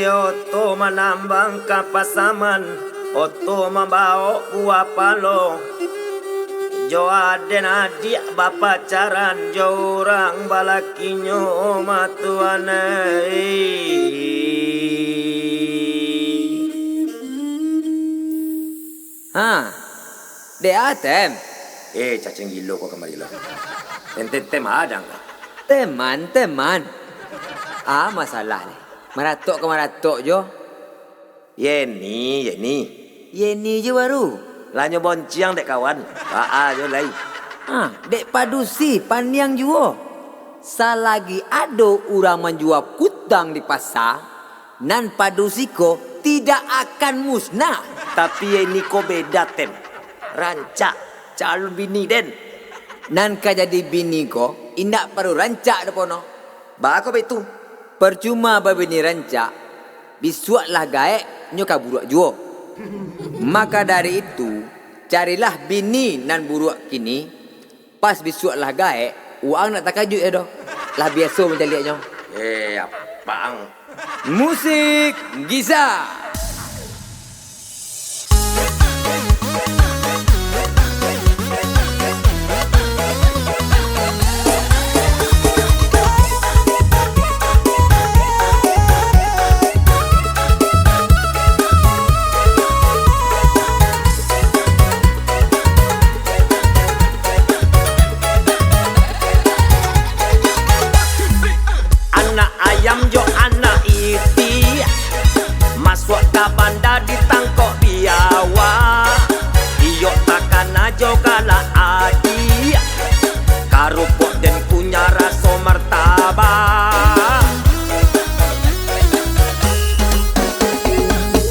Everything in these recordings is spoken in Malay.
Oto menambang kapasaman, oto membawa buah palo. Jo aden adik bapa caran, jo orang balakinyo matuane. Dek Atem. Cacing gilo kok kemari lo. Tem ada enggak? Teman. Masalah ni. Maratok ke maratok jo. Yeni. Yeni je baru. Lanyo bonciang dek kawan. Jo lai. Dek padusi paniang juo. Salagi ado orang menjual kutang di pasar, nan padusi ko tidak akan musnah. Tapi ini ko beda tem. Rancak calon bini den. Nan ka jadi bini ko, indak perlu rancak depono. Ba ko betu. Percuma babini rancak, bisuaklah gaek nyoka buruak juo. Maka dari itu, carilah bini nan buruak kini, pas bisuaklah gaek, uang nak takajut ya doh. Lah biasa macam liatnya. Apang. Musik Giza. Ayam jo anak iti masuk ke bandar ditangkok biawa. Iyo takkan ajo kala adi karupok dan punya rasa martabak.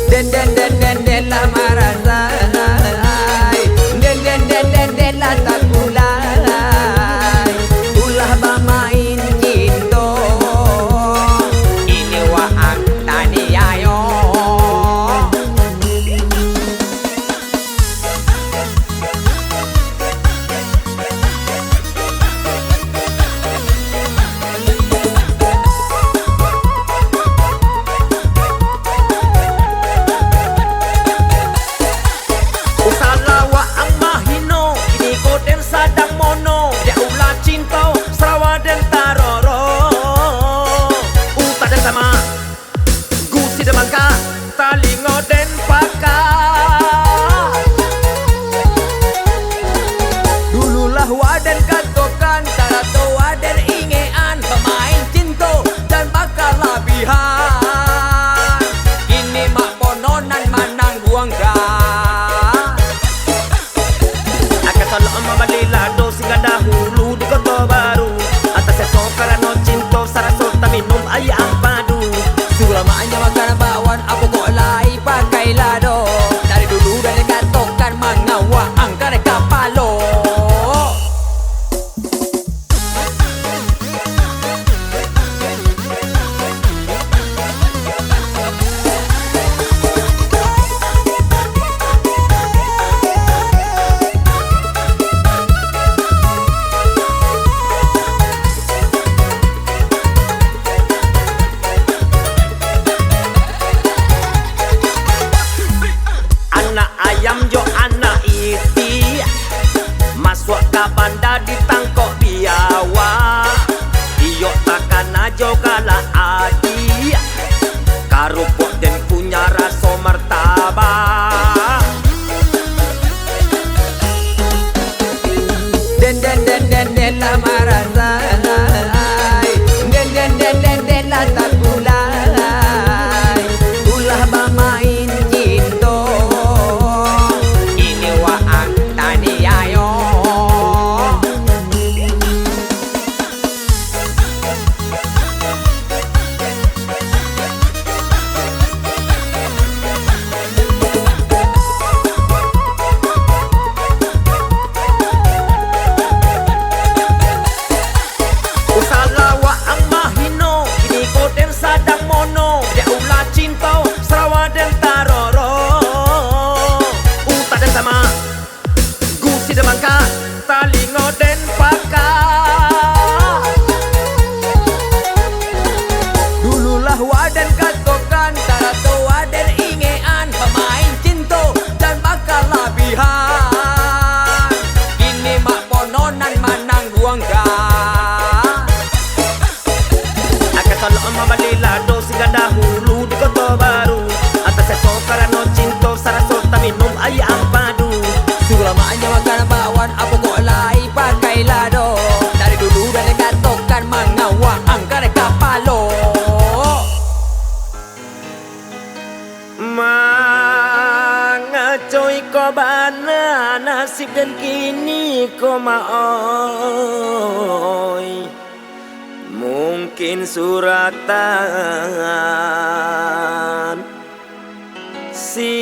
Den la marasai, den la takulai, ulah bamain cinta. Kalau mabalilado sila dahulu di Kota Baru Atas seso karano cinto sarasota minum ayam padu Sulamanya makan bakwan apa kok lai pakai lado. Dari dulu dah dikatakan mengawak angkat kapalo. Mangacoy ko bana nasib dan kini ko maoy Mungkin suratan si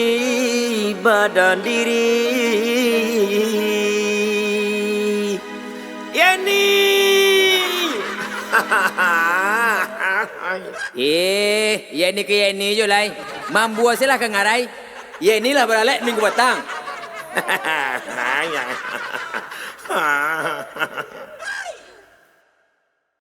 badan diri Yani Ye ni ke ye ni je lai. Mambu asilah ke ngarai. Ye ni lah beralek minggu petang.